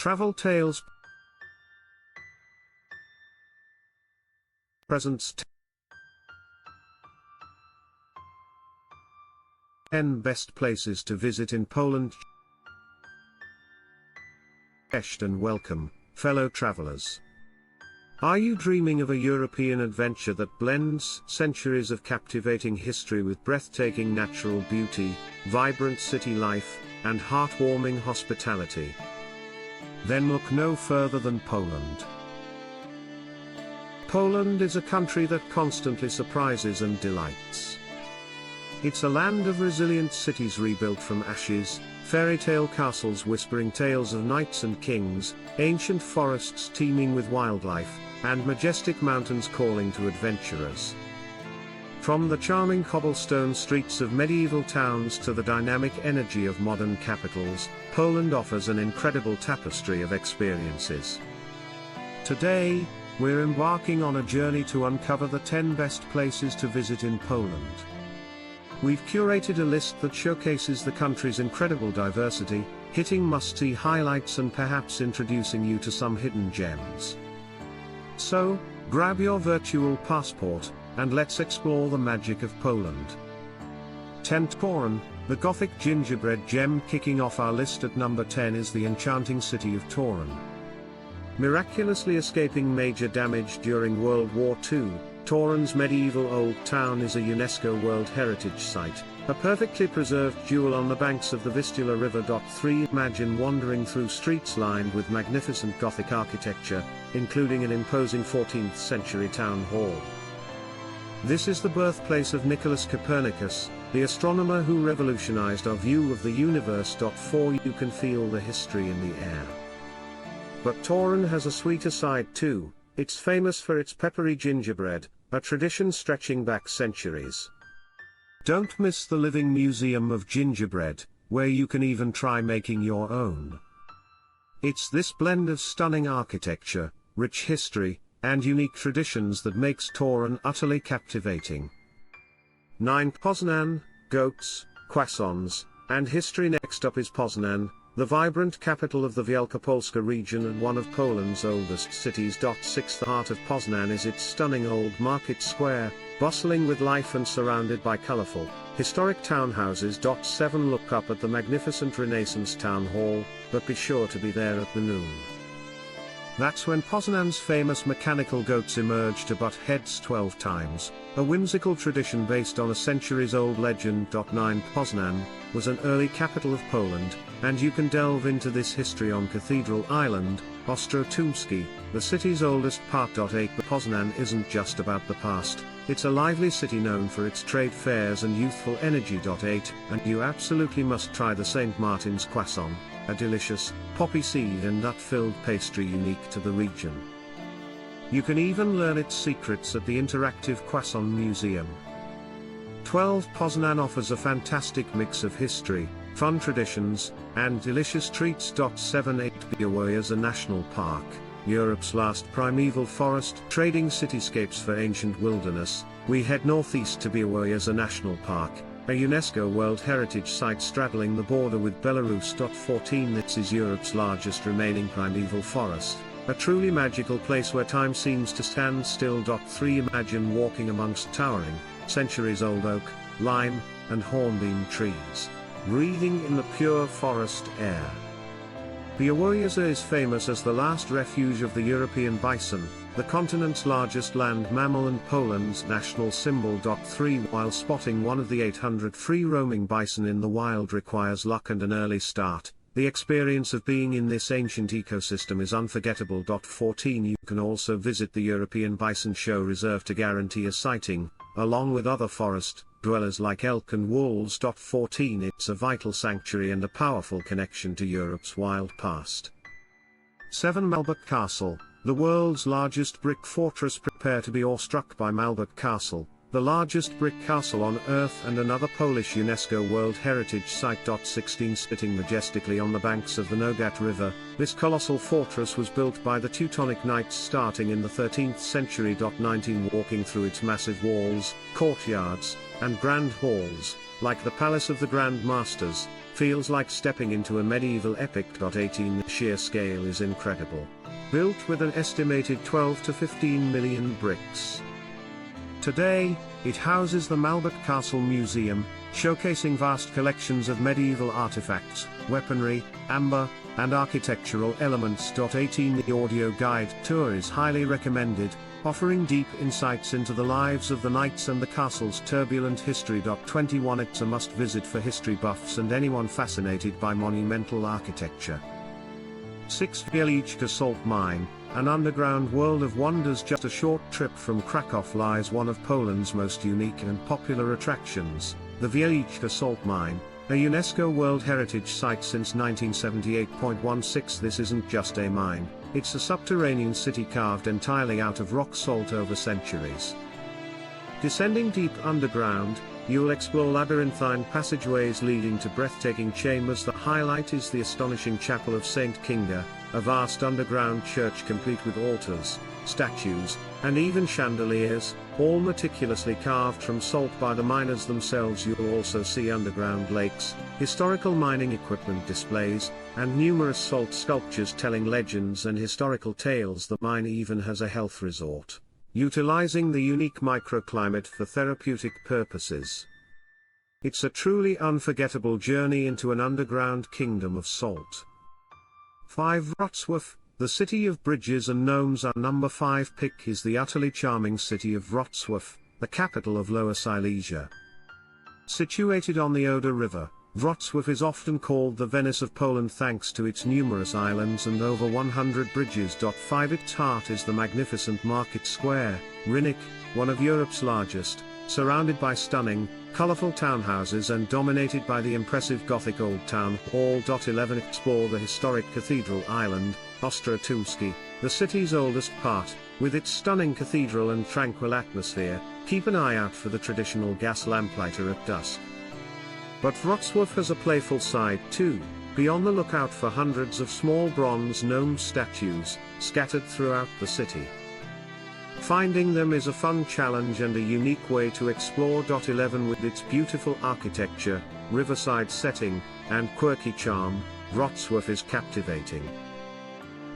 Travel Tales Presents 10 Best Places to Visit in Poland. And welcome, fellow travelers. Are you dreaming of a European adventure that blends centuries of captivating history with breathtaking natural beauty, vibrant city life, and heartwarming hospitality? Then look no further than Poland. Poland is a country that constantly surprises and delights. It's a land of resilient cities rebuilt from ashes, fairy tale castles whispering tales of knights and kings, ancient forests teeming with wildlife, and majestic mountains calling to adventurers. From the charming cobblestone streets of medieval towns to the dynamic energy of modern capitals, Poland offers an incredible tapestry of experiences. Today, we're embarking on a journey to uncover the 10 best places to visit in Poland. We've curated a list that showcases the country's incredible diversity, hitting must-see highlights and perhaps introducing you to some hidden gems. So, grab your virtual passport, and let's explore the magic of Poland. 10. Toruń, the Gothic gingerbread gem. Kicking off our list at number 10 is the enchanting city of Toruń. Miraculously escaping major damage during World War II, Toruń's medieval old town is a UNESCO World Heritage Site, a perfectly preserved jewel on the banks of the Vistula River. 3. Imagine wandering through streets lined with magnificent Gothic architecture, including an imposing 14th century town hall. This is the birthplace of Nicholas Copernicus, the astronomer who revolutionized our view of the universe. 4. You can feel the history in the air. But Toruń has a sweeter side too. It's famous for its peppery gingerbread, a tradition stretching back centuries. Don't miss the living museum of gingerbread, where you can even try making your own. It's this blend of stunning architecture, rich history, and unique traditions that makes Toruń utterly captivating. 9. Poznań, goats, croissants, and history. Next up is Poznań, the vibrant capital of the Wielkopolska region and one of Poland's oldest cities. 6. The heart of Poznań is its stunning old market square, bustling with life and surrounded by colorful, historic townhouses. 7. Look up at the magnificent Renaissance town hall, but be sure to be there at the noon. That's when Poznań's famous mechanical goats emerge to butt heads 12 times, a whimsical tradition based on a centuries-old legend. 9. Poznań was an early capital of Poland, and you can delve into this history on Cathedral Island, Ostrotumski, the city's oldest part. 8. But Poznań isn't just about the past, it's a lively city known for its trade fairs and youthful energy. 8. And you absolutely must try the St. Martin's croissant, a delicious, poppy seed and nut-filled pastry unique to the region. You can even learn its secrets at the interactive Croissant Museum. 12. Poznań offers a fantastic mix of history, fun traditions, and delicious treats. 7. 8. Białowieża National Park, Europe's last primeval forest. Trading cityscapes for ancient wilderness, we head northeast to Białowieża National Park, a UNESCO World Heritage Site straddling the border with Belarus. 14. This is Europe's largest remaining primeval forest, a truly magical place where time seems to stand still. 3. Imagine walking amongst towering, centuries-old oak, lime, and hornbeam trees, breathing in the pure forest air. Białowieża is famous as the last refuge of the European bison, the continent's largest land mammal and Poland's national symbol. 3. While spotting one of the 800 free-roaming bison in the wild requires luck and an early start, the experience of being in this ancient ecosystem is unforgettable. 14. You can also visit the European Bison Show Reserve to guarantee a sighting, along with other forest dwellers like elk and wolves. 14. It's a vital sanctuary and a powerful connection to Europe's wild past. 7. Malbork Castle, the world's largest brick fortress. Prepare to be awestruck by Malbork Castle, the largest brick castle on Earth and another Polish UNESCO World Heritage Site. 16. Sitting majestically on the banks of the Nogat River, this colossal fortress was built by the Teutonic Knights starting in the 13th century. 19. Walking through its massive walls, courtyards, and grand halls, like the Palace of the Grand Masters, feels like stepping into a medieval epic. 18 The sheer scale is incredible. Built with an estimated 12 to 15 million bricks. Today, it houses the Malbork Castle Museum, showcasing vast collections of medieval artifacts, weaponry, amber, and architectural elements. 18 The audio guide tour is highly recommended, offering deep insights into the lives of the knights and the castle's turbulent history. 21 It's a must-visit for history buffs and anyone fascinated by monumental architecture. 6 Wieliczka Salt Mine, an underground world of wonders. Just a short trip from Kraków lies one of Poland's most unique and popular attractions, the Wieliczka Salt Mine, a UNESCO World Heritage Site since 1978. This isn't just a mine, it's a subterranean city carved entirely out of rock salt over centuries. Descending deep underground, you'll explore labyrinthine passageways leading to breathtaking chambers. The highlight is the astonishing Chapel of St. Kinga, a vast underground church complete with altars, statues, and even chandeliers, all meticulously carved from salt by the miners themselves. You'll also see underground lakes, historical mining equipment displays, and numerous salt sculptures telling legends and historical tales. The mine even has a health resort, utilizing the unique microclimate for therapeutic purposes. It's a truly unforgettable journey into an underground kingdom of salt. 5 Wrocław, the city of bridges and gnomes. Our number 5 pick is the utterly charming city of Wrocław, the capital of Lower Silesia. Situated on the Oder River, Wrocław is often called the Venice of Poland thanks to its numerous islands and over 100 bridges. 5 Its heart is the magnificent market square, Rynek, one of Europe's largest, surrounded by stunning, colorful townhouses and dominated by the impressive Gothic Old Town Hall. 11 Explore the historic Cathedral Island, Ostratuski, the city's oldest part, with its stunning cathedral and tranquil atmosphere. Keep an eye out for the traditional gas lamplighter at dusk. But Wrocław has a playful side too. Be on the lookout for hundreds of small bronze gnome statues, scattered throughout the city. Finding them is a fun challenge and a unique way to explore. 11 With its beautiful architecture, riverside setting, and quirky charm, Wrocław is captivating.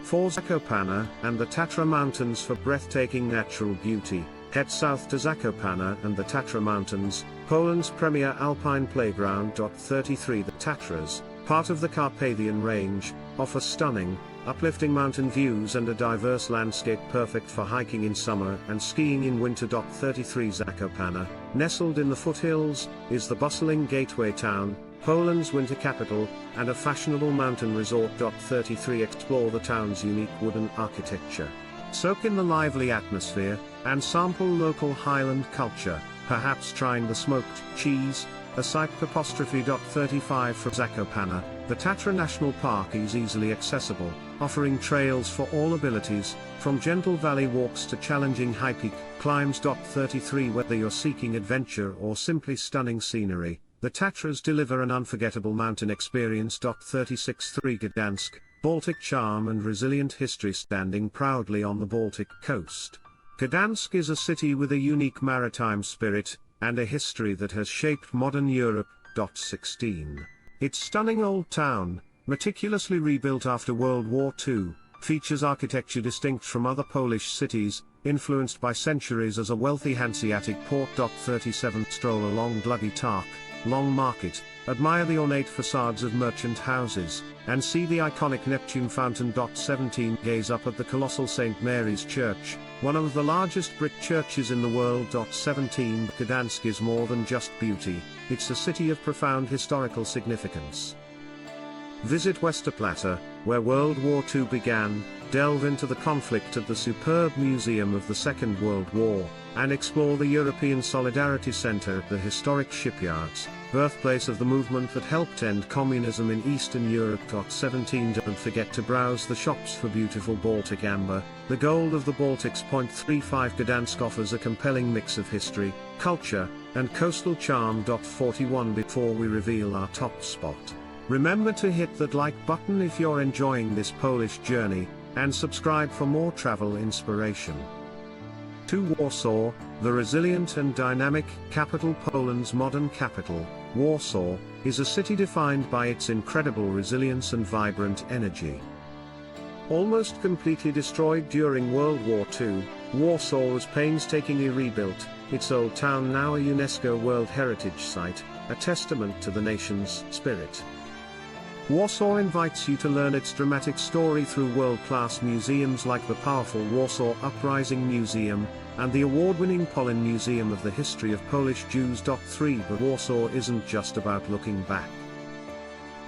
4 Zakopane and the Tatra Mountains. For breathtaking natural beauty, head south to Zakopane and the Tatra Mountains, Poland's premier alpine playground. 33 The Tatras, part of the Carpathian Range, offer stunning, uplifting mountain views and a diverse landscape perfect for hiking in summer and skiing in winter. 33 Zakopane, nestled in the foothills, is the bustling gateway town, Poland's winter capital, and a fashionable mountain resort. 33 Explore the town's unique wooden architecture. Soak in the lively atmosphere, and sample local Highland culture, perhaps trying the smoked cheese, a sight. 35 From Zakopane, the Tatra National Park is easily accessible, offering trails for all abilities, from gentle valley walks to challenging high-peak climbs. 33 Whether you're seeking adventure or simply stunning scenery, the Tatras deliver an unforgettable mountain experience. 36 3 Gdańsk, Baltic charm and resilient history. Standing proudly on the Baltic coast, Gdańsk is a city with a unique maritime spirit, and a history that has shaped modern Europe. 16 Its stunning old town, meticulously rebuilt after World War II, features architecture distinct from other Polish cities, influenced by centuries as a wealthy Hanseatic port. 37 Stroll along Długi Targ, Long Market, admire the ornate facades of merchant houses, and see the iconic Neptune Fountain. 17 Gaze up at the colossal St. Mary's Church, one of the largest brick churches in the world. 17 Gdańsk is more than just beauty, it's a city of profound historical significance. Visit Westerplatte, where World War II began, delve into the conflict at the superb Museum of the Second World War, and explore the European Solidarity Center at the historic shipyards, birthplace of the movement that helped end communism in Eastern Europe. 17 Don't forget to browse the shops for beautiful Baltic amber, the gold of the Baltics. 35 Gdańsk offers a compelling mix of history, culture, and coastal charm. 41 Before we reveal our top spot, remember to hit that like button if you're enjoying this Polish journey, and subscribe for more travel inspiration. To Warsaw, the resilient and dynamic capital. Poland's modern capital, Warsaw, is a city defined by its incredible resilience and vibrant energy. Almost completely destroyed during World War II, Warsaw was painstakingly rebuilt, its old town now a UNESCO World Heritage Site, a testament to the nation's spirit. Warsaw invites you to learn its dramatic story through world-class museums like the powerful Warsaw Uprising Museum, and the award-winning Polin Museum of the History of Polish Jews. 3 But Warsaw isn't just about looking back.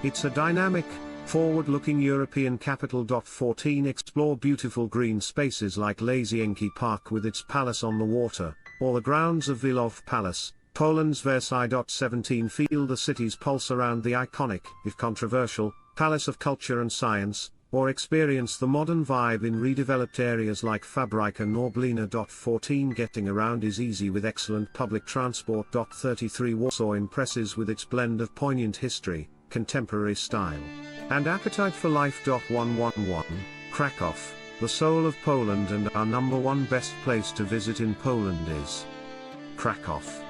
It's a dynamic, forward-looking European capital. 14 Explore beautiful green spaces like Łazienki Park with its palace on the water, or the grounds of Wielów Palace, Poland's Versailles. 17 Feel the city's pulse around the iconic, if controversial, Palace of Culture and Science, or experience the modern vibe in redeveloped areas like Fabryka Noblina. 14 Getting around is easy with excellent public transport. 33 Warsaw impresses with its blend of poignant history, contemporary style, and appetite for life. 111 Kraków, the soul of Poland and our #1 best place to visit in Poland is Kraków.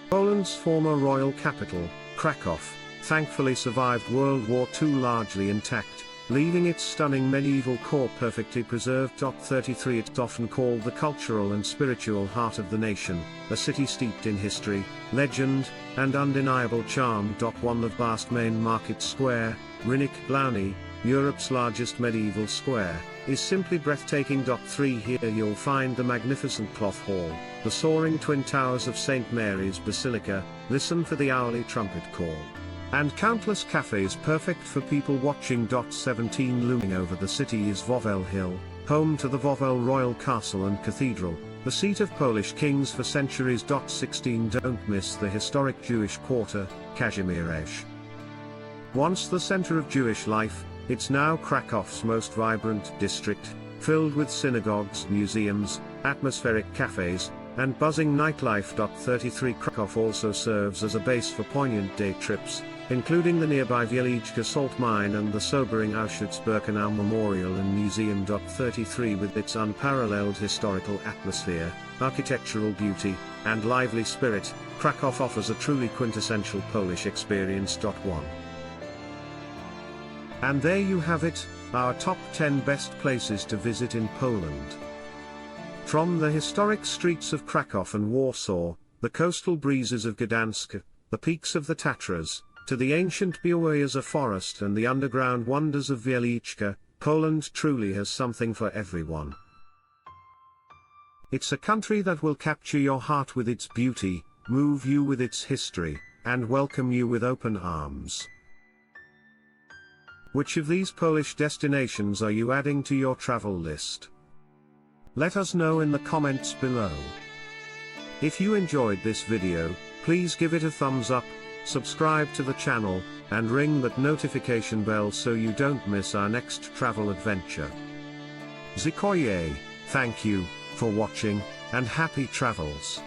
Poland's former royal capital, Kraków, thankfully survived World War II largely intact, leaving its stunning medieval core perfectly preserved. 33 It's often called the cultural and spiritual heart of the nation, a city steeped in history, legend, and undeniable charm. 1 The vast main market square, Rynek Główny, Europe's largest medieval square, is simply breathtaking. 3 Here you'll find the magnificent Cloth Hall, the soaring twin towers of St. Mary's Basilica, listen for the hourly trumpet call, and countless cafes perfect for people watching. 17 Looming over the city is Wawel Hill, home to the Wawel Royal Castle and Cathedral, the seat of Polish kings for centuries. 16 Don't miss the historic Jewish quarter, Kazimierz. Once the center of Jewish life, it's now Krakow's most vibrant district, filled with synagogues, museums, atmospheric cafes, and buzzing nightlife. 33 Kraków also serves as a base for poignant day trips, including the nearby Wieliczka Salt Mine and the sobering Auschwitz-Birkenau Memorial and Museum. 33 With its unparalleled historical atmosphere, architectural beauty, and lively spirit, Kraków offers a truly quintessential Polish experience. 1 And there you have it, our top 10 best places to visit in Poland. From the historic streets of Kraków and Warsaw, the coastal breezes of Gdańsk, the peaks of the Tatras, to the ancient Białowieża forest and the underground wonders of Wieliczka, Poland truly has something for everyone. It's a country that will capture your heart with its beauty, move you with its history, and welcome you with open arms. Which of these Polish destinations are you adding to your travel list? Let us know in the comments below. If you enjoyed this video, please give it a thumbs up, subscribe to the channel, and ring that notification bell so you don't miss our next travel adventure. Dziękuję, thank you, for watching, and happy travels.